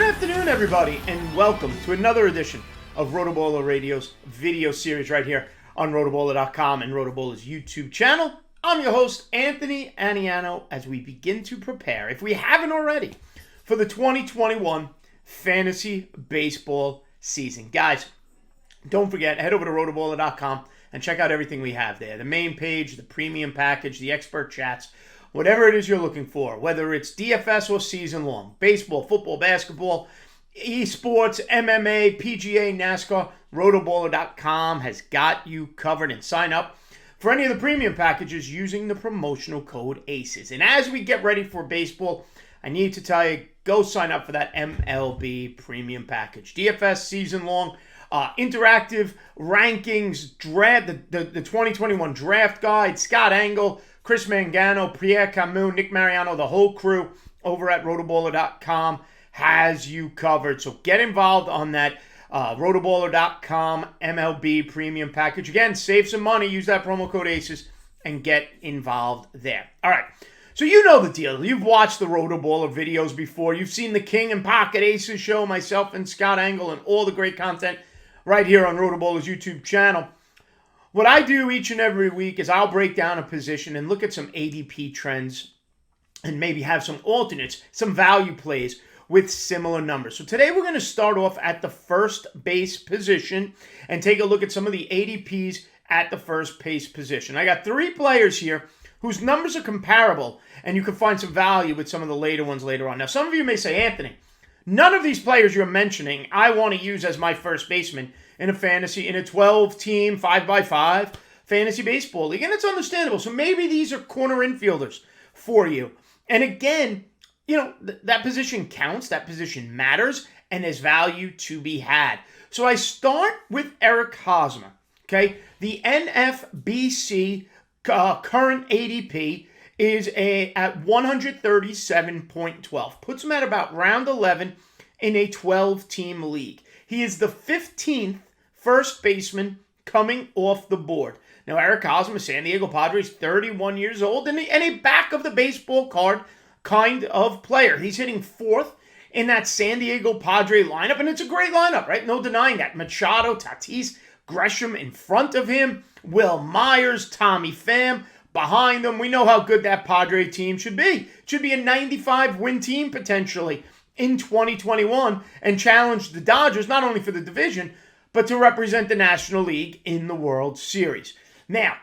Good afternoon, everybody, and welcome to another edition of RotoBaller Radio's video series right here on RotoBaller.com and RotoBaller's YouTube channel. I'm your host, Anthony Aniano, as we begin to prepare, if we haven't already, for the 2021 Fantasy Baseball season. Guys, don't forget, head over to RotoBaller.com and check out everything we have there. The main page, the premium package, the expert chats, whatever it is you're looking for, whether it's DFS or season long, baseball, football, basketball, esports, MMA, PGA, NASCAR, RotoBaller.com has got you covered. And sign up for any of the premium packages using the promotional code ACES. And as we get ready for baseball, I need to tell you, go sign up for that MLB premium package. DFS season long, interactive rankings, draft, the 2021 draft guide, Scott Angle, Chris Mangano, Pierre Camus, Nick Mariano, the whole crew over at RotoBaller.com has you covered. So get involved on that RotoBaller.com MLB premium package. Again, save some money, use that promo code ACES, and get involved there. All right, so you know the deal. You've watched the RotoBaller videos before. You've seen the King and Pocket Aces show, myself and Scott Angle, and all the great content right here on RotoBaller's YouTube channel. What I do each and every week is I'll break down a position and look at some ADP trends and maybe have some alternates, some value plays with similar numbers. So today we're going to start off at the first base position and take a look at some of the ADPs at the first base position. I got three players here whose numbers are comparable, and you can find some value with some of the later ones later on. Now, some of you may say, Anthony, none of these players you're mentioning I want to use as my first baseman in a 12-team, 5x5 fantasy baseball league. And it's understandable. So maybe these are corner infielders for you. And again, you know, that position counts, that position matters, and there's value to be had. So I start with Eric Hosmer, okay? The NFBC current ADP is at 137.12. Puts him at about round 11 in a 12-team league. He is the 15th first baseman coming off the board. Now, Eric Hosmer, San Diego Padres, 31 years old, and a back of the baseball card kind of player. He's hitting fourth in that San Diego Padre lineup, and it's a great lineup, right? No denying that. Machado, Tatis, Gresham in front of him, Will Myers, Tommy Pham behind them. We know how good that Padre team should be. It should be a 95-win team potentially in 2021 and challenge the Dodgers not only for the division, but to represent the National League in the World Series. Now,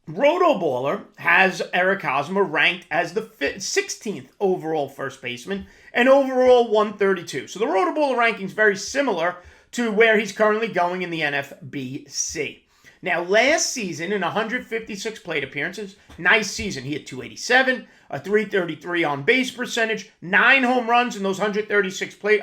RotoBaller has Eric Hosmer ranked as the 16th overall first baseman and overall 132. So the RotoBaller ranking is very similar to where he's currently going in the NFBC. Now, last season, in 156 plate appearances, nice season. He had 287, a 333 on base percentage, 9 home runs in those 156 plate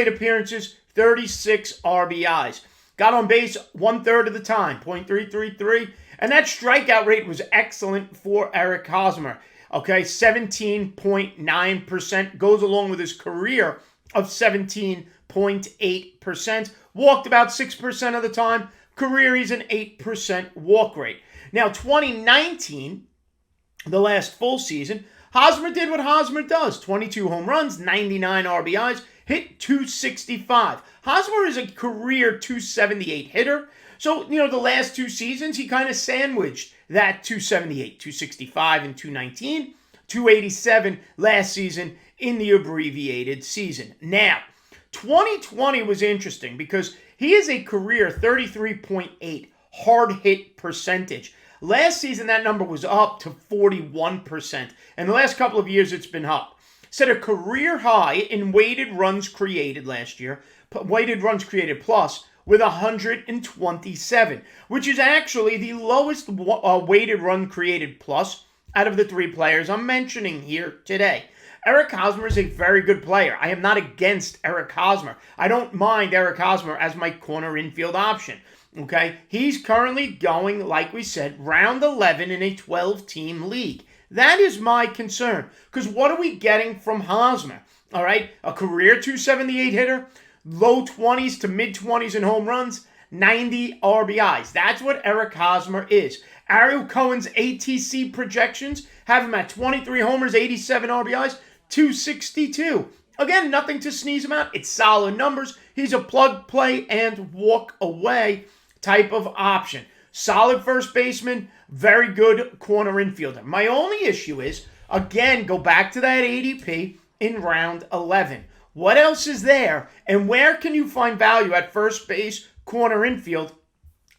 appearances, 36 RBIs. Got on base 1/3 of the time, .333, and that strikeout rate was excellent for Eric Hosmer. Okay, 17.9%, goes along with his career of 17.8%. Walked about 6% of the time. Career, he's an 8% walk rate. Now, 2019, the last full season, Hosmer did what Hosmer does. 22 home runs, 99 RBIs, hit 265. Hosmer is a career 278 hitter. So, you know, the last two seasons, he kind of sandwiched that 278, 265, and 219, 287 last season in the abbreviated season. Now, 2020 was interesting because he is a career 33.8 hard hit percentage. Last season, that number was up to 41%. And the last couple of years, it's been up. Set a career high in weighted runs created last year, weighted runs created plus, with 127, which is actually the lowest weighted run created plus out of the three players I'm mentioning here today. Eric Hosmer is a very good player. I am not against Eric Hosmer. I don't mind Eric Hosmer as my corner infield option. Okay? He's currently going, like we said, round 11 in a 12-team league. That is my concern. Because what are we getting from Hosmer? All right? A career 278 hitter, low 20s to mid-20s in home runs, 90 RBIs. That's what Eric Hosmer is. Ariel Cohen's ATC projections have him at 23 homers, 87 RBIs, 262. Again, nothing to sneeze about. It's solid numbers. He's a plug, play, and walk away type of option. Solid first baseman, very good corner infielder. My only issue is, again, go back to that ADP in round 11. What else is there, and where can you find value at first base, corner infield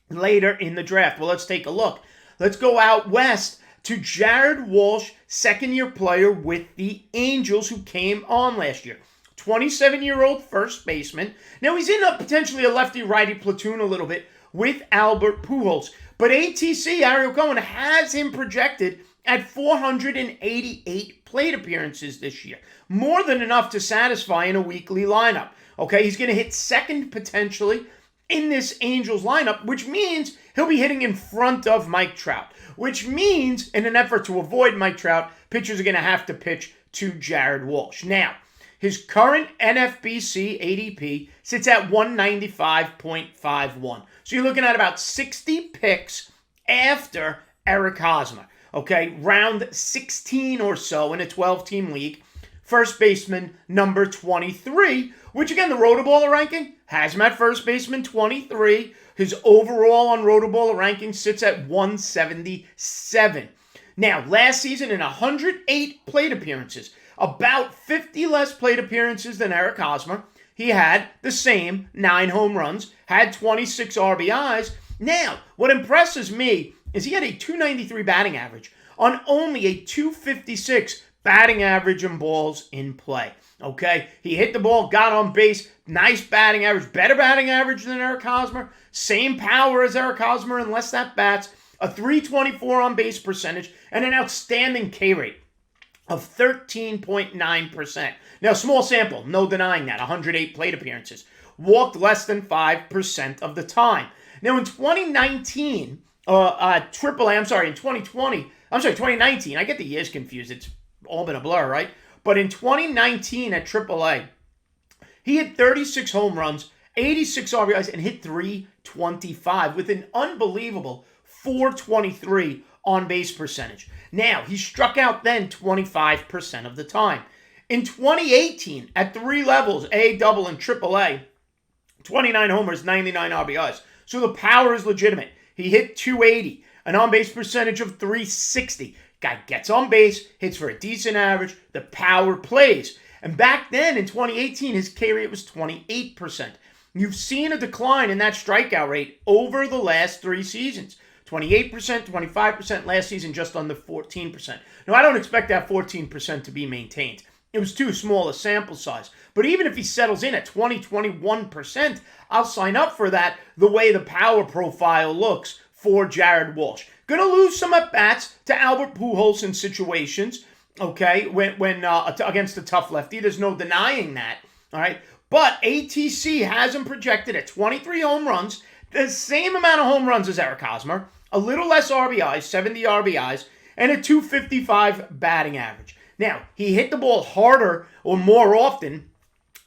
later in the draft? Well, let's take a look. Let's go out west to Jared Walsh, second-year player with the Angels who came on last year. 27-year-old first baseman. Now, he's in potentially a lefty-righty platoon a little bit with Albert Pujols. But ATC, Ariel Cohen, has him projected at 488 plate appearances this year. More than enough to satisfy in a weekly lineup. Okay, he's going to hit second potentially in this Angels lineup, which means he'll be hitting in front of Mike Trout. Which means, in an effort to avoid Mike Trout, pitchers are going to have to pitch to Jared Walsh. Now, his current NFBC ADP sits at 195.51. So you're looking at about 60 picks after Eric Hosmer. Okay, round 16 or so in a 12-team league. First baseman number 23, which again, the RotoBaller ranking has him at first baseman 23. His overall on RotoBaller ranking sits at 177. Now, last season in 108 plate appearances, about 50 less plate appearances than Eric Hosmer. He had the same 9 home runs, had 26 RBIs. Now, what impresses me is he had a 293 batting average on only a 256 batting average in balls in play. Okay, he hit the ball, got on base, nice batting average, better batting average than Eric Hosmer, same power as Eric Hosmer and less at bats, a 324 on base percentage, and an outstanding K rate of 13.9%. Now, small sample, no denying that, 108 plate appearances. Walked less than 5% of the time. Now, in 2019, in 2019, I get the years confused. It's all been a blur, right? But in 2019 at AAA, he had 36 home runs, 86 RBIs, and hit 325 with an unbelievable 423 on base percentage. Now, he struck out then 25% of the time. In 2018, at 3 levels, A, double, and AAA, 29 homers, 99 RBIs. So the power is legitimate. He hit 280, an on-base percentage of 360. Guy gets on base, hits for a decent average, the power plays. And back then, in 2018, his K rate was 28%. You've seen a decline in that strikeout rate over the last 3 seasons. 28%, 25%, last season just under 14%. Now, I don't expect that 14% to be maintained. It was too small a sample size. But even if he settles in at 20, 21%, I'll sign up for that the way the power profile looks for Jared Walsh. Going to lose some at-bats to Albert Pujols in situations, okay, when against a tough lefty. There's no denying that, all right? But ATC has him projected at 23 home runs, the same amount of home runs as Eric Hosmer, a little less RBIs, 70 RBIs, and a 255 batting average. Now, he hit the ball harder or more often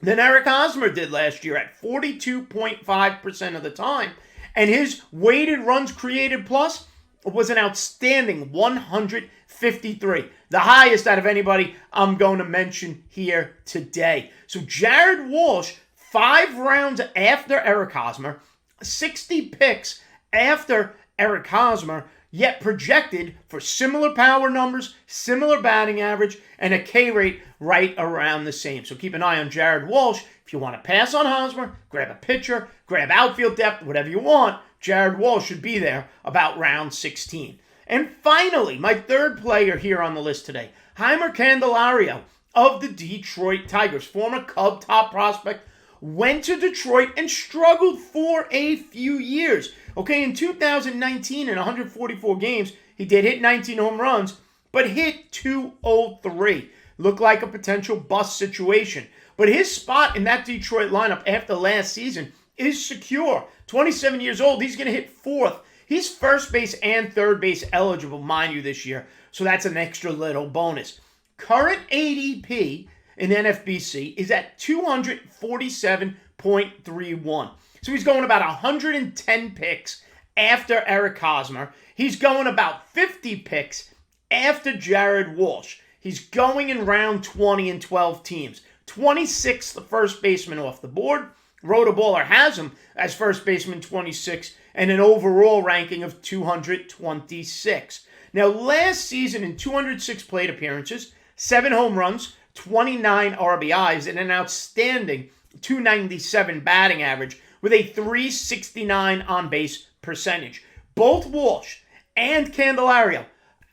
than Eric Hosmer did last year at 42.5% of the time, and his weighted runs created plus was an outstanding 153, the highest out of anybody I'm going to mention here today. So Jared Walsh, 5 rounds after Eric Hosmer, 60 picks after Eric Hosmer, yet projected for similar power numbers, similar batting average, and a K rate right around the same. So keep an eye on Jared Walsh. If you want to pass on Hosmer, grab a pitcher, grab outfield depth, whatever you want, Jared Walsh should be there about round 16. And finally, my third player here on the list today, Jeimer Candelario of the Detroit Tigers, former Cub top prospect, went to Detroit and struggled for a few years. Okay, in 2019, in 144 games, he did hit 19 home runs, but hit 203. Looked like a potential bust situation. But his spot in that Detroit lineup after last season is secure. 27 years old, he's going to hit 4th. He's first base and third base eligible, mind you, this year. So that's an extra little bonus. Current ADP in NFBC is at 247.31. So he's going about 110 picks after Eric Hosmer. He's going about 50 picks after Jared Walsh. He's going in round 20 in 12 teams. 26th first baseman off the board. RotoBaller has him as first baseman 26 and an overall ranking of 226. Now, last season in 206 plate appearances, 7 home runs, 29 RBIs, and an outstanding 297 batting average with a 369 on-base percentage. Both Walsh and Candelario,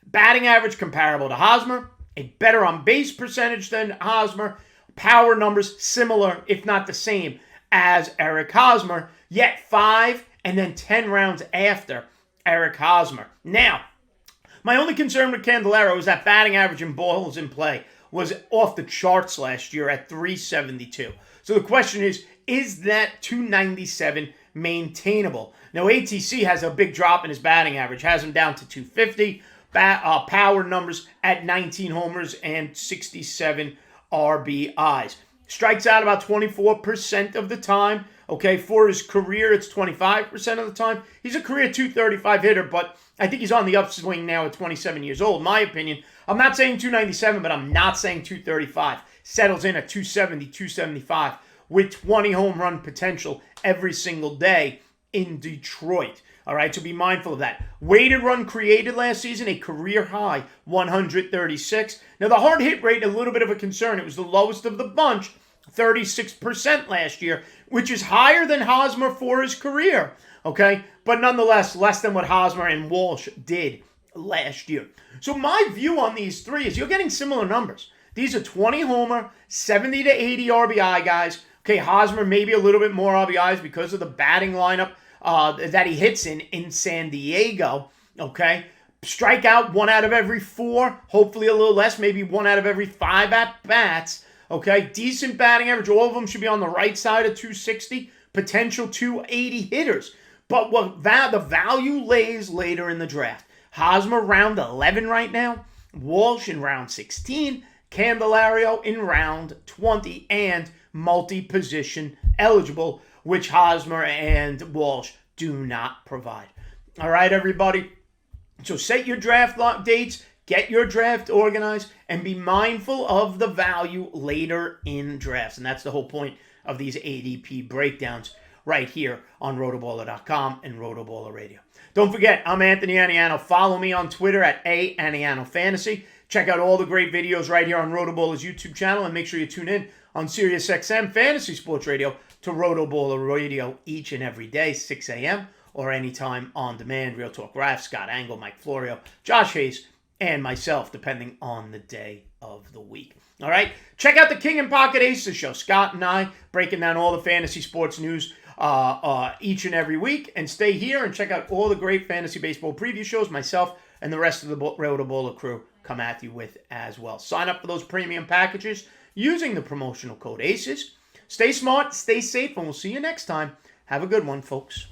batting average comparable to Hosmer, a better on-base percentage than Hosmer, power numbers similar, if not the same, as Eric Hosmer, yet 5 and then 10 rounds after Eric Hosmer. Now, my only concern with Candelario is that batting average in balls in play was off the charts last year at 372. So the question is that 297 maintainable? Now, ATC has a big drop in his batting average, has him down to 250. Power numbers at 19 homers and 67 RBIs. Strikes out about 24% of the time. Okay, for his career, it's 25% of the time. He's a career 235 hitter, but I think he's on the upswing now at 27 years old. In my opinion, I'm not saying 297, but I'm not saying 235. Settles in at 270, 275 with 20 home run potential every single day in Detroit. All right, so be mindful of that. Weighted run created last season, a career high, 136. Now, the hard hit rate, a little bit of a concern. It was the lowest of the bunch, 36% last year, which is higher than Hosmer for his career. Okay, but nonetheless, less than what Hosmer and Walsh did last year. So my view on these three is you're getting similar numbers. These are 20 homer, 70 to 80 RBI guys. Okay, Hosmer maybe a little bit more RBIs because of the batting lineup that he hits in San Diego. Okay, strike out 1 out of every 4, hopefully a little less, maybe 1 out of every 5 at-bats. Okay, decent batting average. All of them should be on the right side of 260, potential 280 hitters. But what the value lays later in the draft. Hosmer round 11 right now, Walsh in round 16, Candelario in round 20, and multi-position eligible, which Hosmer and Walsh do not provide. All right, everybody. So set your draft dates, get your draft organized, and be mindful of the value later in drafts. And that's the whole point of these ADP breakdowns right here on RotoBaller.com and RotoBaller Radio. Don't forget, I'm Anthony Aniano. Follow me on Twitter at @AnianoFantasy. Check out all the great videos right here on RotoBaller's YouTube channel, and make sure you tune in on SiriusXM Fantasy Sports Radio to RotoBaller Radio each and every day, 6 a.m. or anytime on demand. Real Talk Raf, Scott Angle, Mike Florio, Josh Hayes, and myself, depending on the day of the week. All right? Check out the King and Pocket Aces show. Scott and I breaking down all the fantasy sports news each and every week. And stay here and check out all the great fantasy baseball preview shows myself and the rest of the RotoBaller crew come at you with as well. Sign up for those premium packages using the promotional code ACES. Stay smart, stay safe, and we'll see you next time. Have a good one, folks.